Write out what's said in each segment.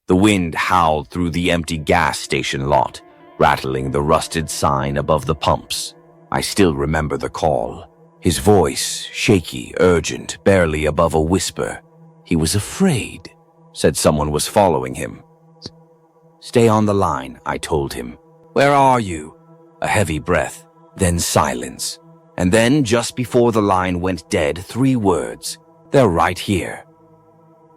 The wind howled through the empty gas station lot, rattling the rusted sign above the pumps. I still remember the call. His voice, shaky, urgent, barely above a whisper. He was afraid, said someone was following him. "Stay on the line," I told him. "Where are you?" A heavy breath, then silence. And then, just before the line went dead, 3 words. "They're right here."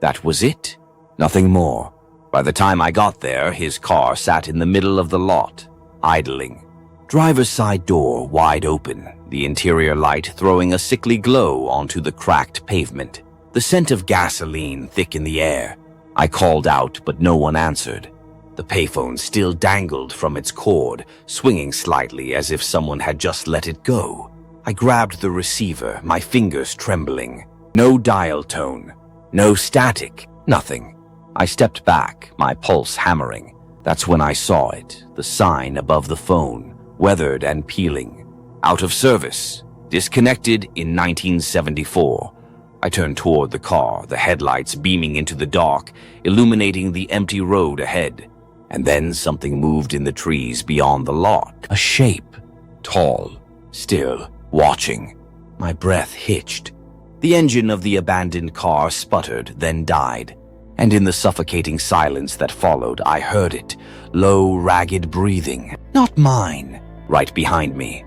That was it. Nothing more. By the time I got there, his car sat in the middle of the lot, idling. Driver's side door wide open, the interior light throwing a sickly glow onto the cracked pavement. The scent of gasoline thick in the air. I called out, but no one answered. The payphone still dangled from its cord, swinging slightly as if someone had just let it go. I grabbed the receiver, my fingers trembling. No dial tone, no static, nothing. I stepped back, my pulse hammering. That's when I saw it, the sign above the phone, weathered and peeling. Out of service, disconnected in 1974. I turned toward the car, the headlights beaming into the dark, illuminating the empty road ahead. And then something moved in the trees beyond the lot. A shape, tall, still, watching. My breath hitched. The engine of the abandoned car sputtered, then died. And in the suffocating silence that followed, I heard it, low, ragged breathing. Not mine, right behind me.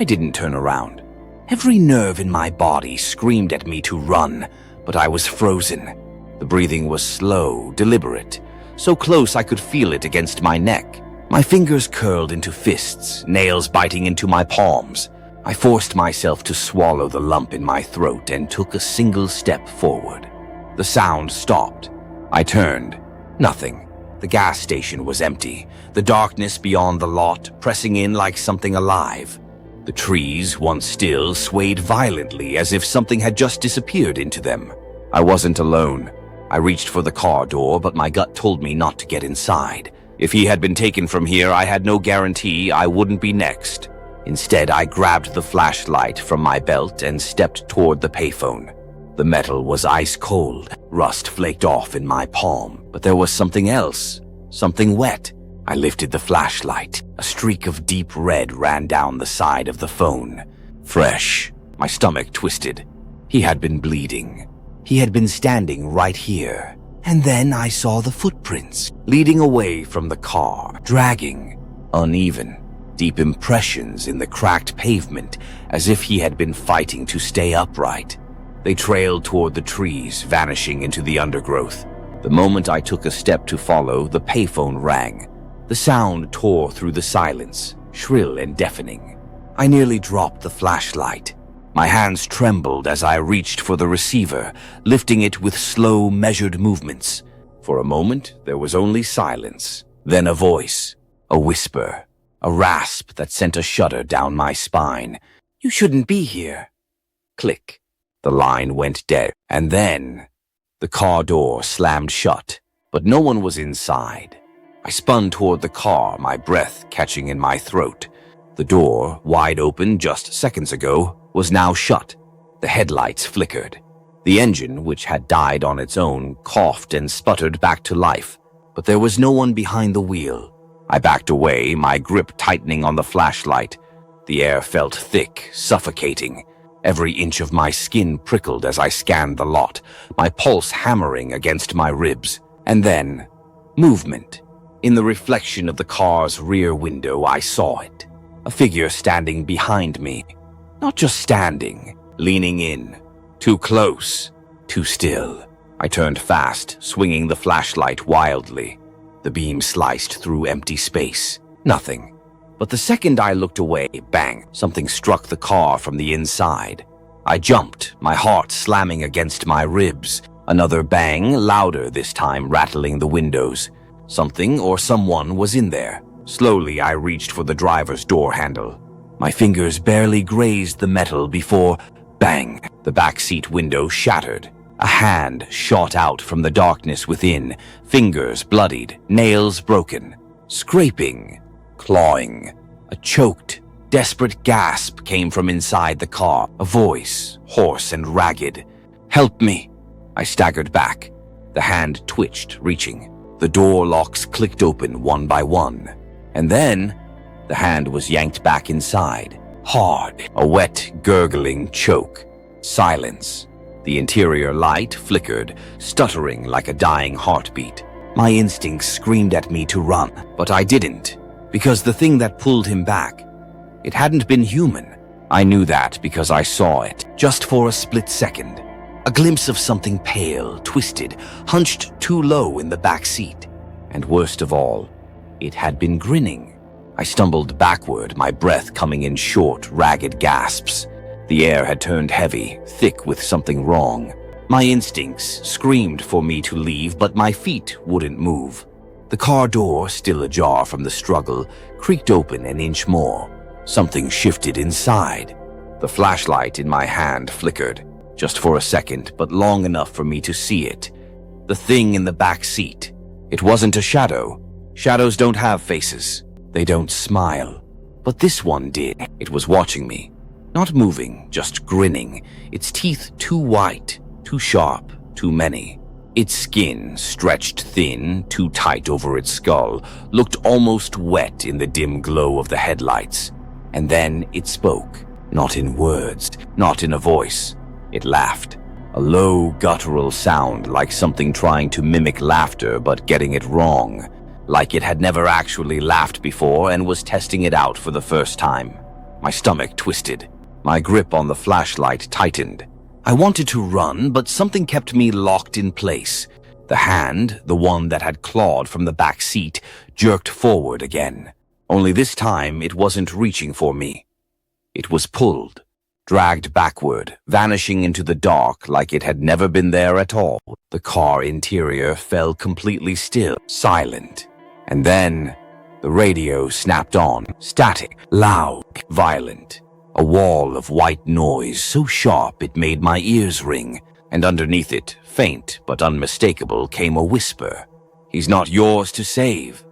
I didn't turn around. Every nerve in my body screamed at me to run, but I was frozen. The breathing was slow, deliberate, so close I could feel it against my neck. My fingers curled into fists, nails biting into my palms. I forced myself to swallow the lump in my throat and took a single step forward. The sound stopped. I turned. Nothing. The gas station was empty, the darkness beyond the lot pressing in like something alive. The trees, once still, swayed violently as if something had just disappeared into them. I wasn't alone. I reached for the car door, but my gut told me not to get inside. If he had been taken from here, I had no guarantee I wouldn't be next. Instead, I grabbed the flashlight from my belt and stepped toward the payphone. The metal was ice cold, rust flaked off in my palm, but there was something else, something wet. I lifted the flashlight. A streak of deep red ran down the side of the phone. Fresh. My stomach twisted. He had been bleeding. He had been standing right here. And then I saw the footprints, leading away from the car, dragging, uneven, deep impressions in the cracked pavement, as if he had been fighting to stay upright. They trailed toward the trees, vanishing into the undergrowth. The moment I took a step to follow, the payphone rang. The sound tore through the silence, shrill and deafening. I nearly dropped the flashlight. My hands trembled as I reached for the receiver, lifting it with slow, measured movements. For a moment, there was only silence. Then a voice, a whisper, a rasp that sent a shudder down my spine. "You shouldn't be here." Click. The line went dead. And then the car door slammed shut, but no one was inside. I spun toward the car, my breath catching in my throat. The door, wide open just seconds ago, was now shut. The headlights flickered. The engine, which had died on its own, coughed and sputtered back to life, but there was no one behind the wheel. I backed away, my grip tightening on the flashlight. The air felt thick, suffocating. Every inch of my skin prickled as I scanned the lot, my pulse hammering against my ribs. And then, movement. In the reflection of the car's rear window, I saw it. A figure standing behind me. Not just standing, leaning in. Too close, too still. I turned fast, swinging the flashlight wildly. The beam sliced through empty space. Nothing. But the second I looked away, bang, something struck the car from the inside. I jumped, my heart slamming against my ribs. Another bang, louder this time, rattling the windows. Something or someone was in there. Slowly, I reached for the driver's door handle. My fingers barely grazed the metal before, bang, the backseat window shattered. A hand shot out from the darkness within, fingers bloodied, nails broken. Scraping, clawing. A choked, desperate gasp came from inside the car, a voice, hoarse and ragged. "Help me!" I staggered back. The hand twitched, reaching. The door locks clicked open one by one, and then the hand was yanked back inside. Hard, a wet, gurgling choke. Silence. The interior light flickered, stuttering like a dying heartbeat. My instincts screamed at me to run, but I didn't, because the thing that pulled him back, it hadn't been human. I knew that because I saw it, just for a split second. A glimpse of something pale, twisted, hunched too low in the back seat. And worst of all, it had been grinning. I stumbled backward, my breath coming in short, ragged gasps. The air had turned heavy, thick with something wrong. My instincts screamed for me to leave, but my feet wouldn't move. The car door, still ajar from the struggle, creaked open an inch more. Something shifted inside. The flashlight in my hand flickered, just for a second, but long enough for me to see it. The thing in the back seat. It wasn't a shadow. Shadows don't have faces. They don't smile. But this one did. It was watching me. Not moving, just grinning. Its teeth too white, too sharp, too many. Its skin, stretched thin, too tight over its skull, looked almost wet in the dim glow of the headlights. And then it spoke. Not in words, not in a voice. It laughed. A low, guttural sound, like something trying to mimic laughter but getting it wrong. Like it had never actually laughed before and was testing it out for the first time. My stomach twisted. My grip on the flashlight tightened. I wanted to run, but something kept me locked in place. The hand, the one that had clawed from the back seat, jerked forward again. Only this time it wasn't reaching for me. It was pulled, dragged backward, vanishing into the dark like it had never been there at all. The car interior fell completely still, silent. And then the radio snapped on, static, loud, violent. A wall of white noise so sharp it made my ears ring, and underneath it, faint but unmistakable, came a whisper. "He's not yours to save."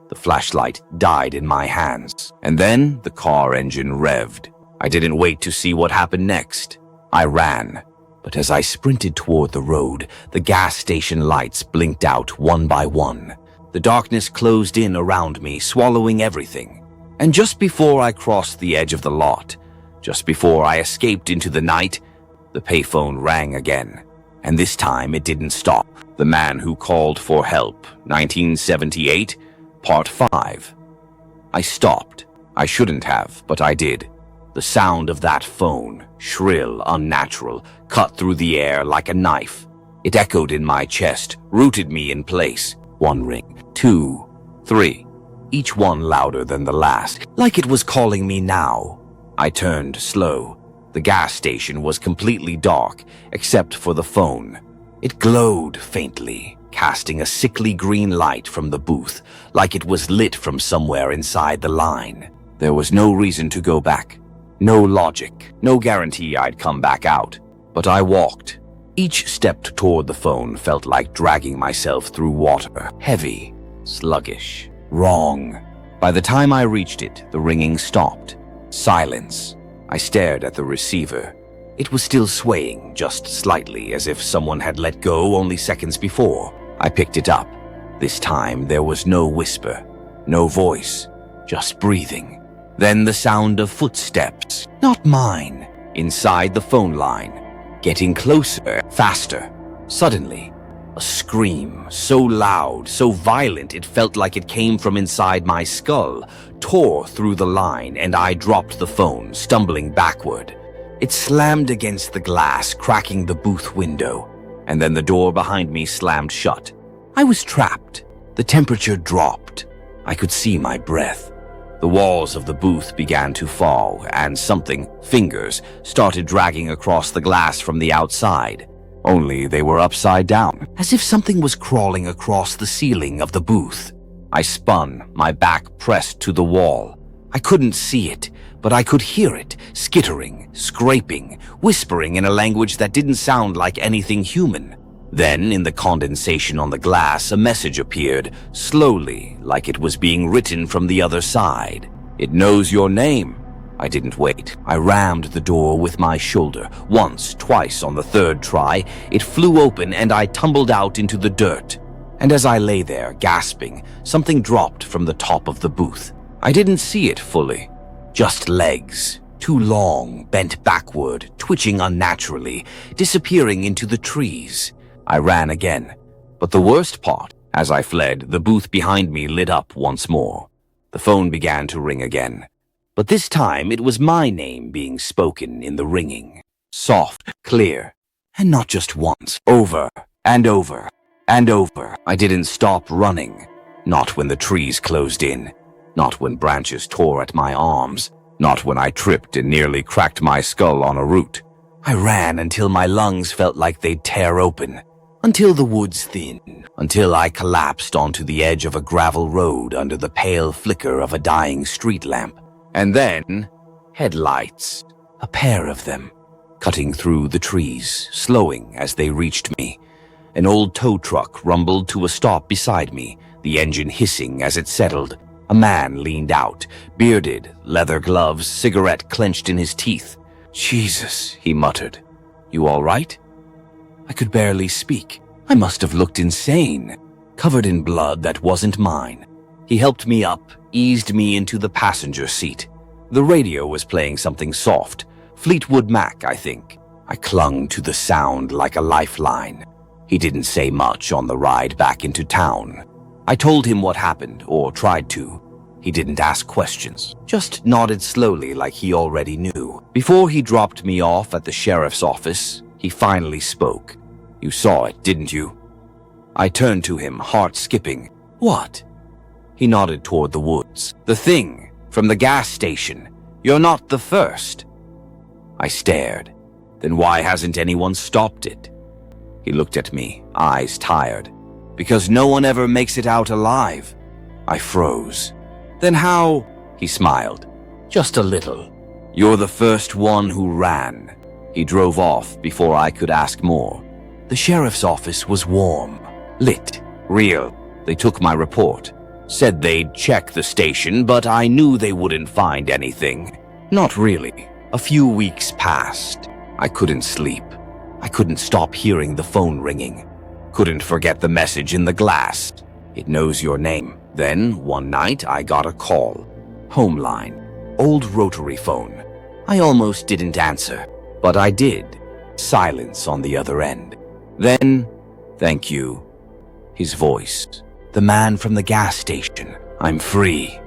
The flashlight died in my hands, and then the car engine revved. I didn't wait to see what happened next. I ran, but as I sprinted toward the road, the gas station lights blinked out one by one. The darkness closed in around me, swallowing everything. And just before I crossed the edge of the lot, just before I escaped into the night, the payphone rang again. And this time it didn't stop. The Man Who Called for Help, 1978, Part 5. I stopped. I shouldn't have, but I did. The sound of that phone, shrill, unnatural, cut through the air like a knife. It echoed in my chest, rooted me in place. One ring, two, three, each one louder than the last, like it was calling me now. I turned slow. The gas station was completely dark, except for the phone. It glowed faintly, casting a sickly green light from the booth, like it was lit from somewhere inside the line. There was no reason to go back. No logic, no guarantee I'd come back out. But I walked. Each step toward the phone felt like dragging myself through water. Heavy, sluggish, wrong. By the time I reached it, the ringing stopped. Silence. I stared at the receiver. It was still swaying, just slightly, as if someone had let go only seconds before. I picked it up. This time there was no whisper, no voice, just breathing. Then the sound of footsteps, not mine, inside the phone line. Getting closer, faster. Suddenly, a scream, so loud, so violent it felt like it came from inside my skull, tore through the line, and I dropped the phone, stumbling backward. It slammed against the glass, cracking the booth window, and then the door behind me slammed shut. I was trapped. The temperature dropped. I could see my breath. The walls of the booth began to fall, and something, fingers, started dragging across the glass from the outside. Only they were upside down, as if something was crawling across the ceiling of the booth. I spun, my back pressed to the wall. I couldn't see it, but I could hear it, skittering, scraping, whispering in a language that didn't sound like anything human. Then, in the condensation on the glass, a message appeared, slowly, like it was being written from the other side. "It knows your name." I didn't wait. I rammed the door with my shoulder. Once, twice, on the third try, it flew open and I tumbled out into the dirt. And as I lay there, gasping, something dropped from the top of the booth. I didn't see it fully. Just legs, too long, bent backward, twitching unnaturally, disappearing into the trees. I ran again. But the worst part, as I fled, the booth behind me lit up once more. The phone began to ring again. But this time it was my name being spoken in the ringing. Soft, clear, and not just once. Over and over and over. I didn't stop running. Not when the trees closed in. Not when branches tore at my arms. Not when I tripped and nearly cracked my skull on a root. I ran until my lungs felt like they'd tear open. Until the woods thinned. Until I collapsed onto the edge of a gravel road under the pale flicker of a dying street lamp. And then, headlights. A pair of them. Cutting through the trees, slowing as they reached me. An old tow truck rumbled to a stop beside me, the engine hissing as it settled. A man leaned out, bearded, leather gloves, cigarette clenched in his teeth. "Jesus," he muttered. "You all right?" I could barely speak. I must have looked insane, covered in blood that wasn't mine. He helped me up, eased me into the passenger seat. The radio was playing something soft, Fleetwood Mac, I think. I clung to the sound like a lifeline. He didn't say much on the ride back into town. I told him what happened, or tried to. He didn't ask questions, just nodded slowly like he already knew. Before he dropped me off at the sheriff's office, he finally spoke. "You saw it, didn't you?" I turned to him, heart skipping. "What?" He nodded toward the woods. "The thing, from the gas station. You're not the first." I stared. "Then why hasn't anyone stopped it?" He looked at me, eyes tired. "Because no one ever makes it out alive." I froze. "Then how?" He smiled. "Just a little. You're the first one who ran." He drove off before I could ask more. The sheriff's office was warm, lit, real. They took my report. Said they'd check the station, but I knew they wouldn't find anything. Not really. A few weeks passed. I couldn't sleep. I couldn't stop hearing the phone ringing. Couldn't forget the message in the glass. "It knows your name." Then, one night, I got a call. Home line. Old rotary phone. I almost didn't answer, but I did. Silence on the other end. Then, "Thank you." His voice. "The man from the gas station. I'm free."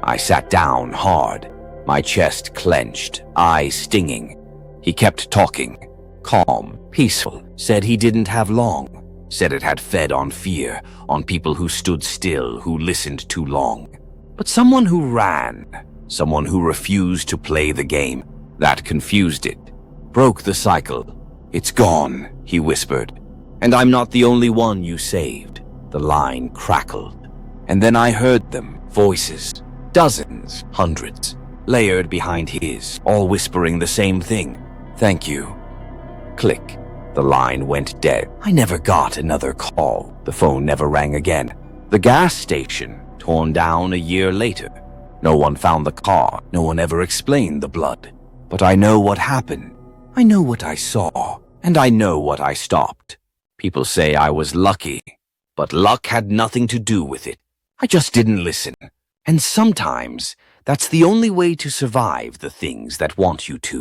I sat down hard. My chest clenched, eyes stinging. He kept talking. Calm, peaceful. Said he didn't have long. Said it had fed on fear, on people who stood still, who listened too long. But someone who ran, someone who refused to play the game, that confused it. Broke the cycle. "It's gone," he whispered. "And I'm not the only one you saved." The line crackled. And then I heard them, voices. Dozens, hundreds, layered behind his, all whispering the same thing. "Thank you." Click. The line went dead. I never got another call. The phone never rang again. The gas station, torn down a year later. No one found the car. No one ever explained the blood. But I know what happened. I know what I saw. And I know what I stopped. People say I was lucky. But luck had nothing to do with it. I just didn't listen. And sometimes, that's the only way to survive the things that want you to.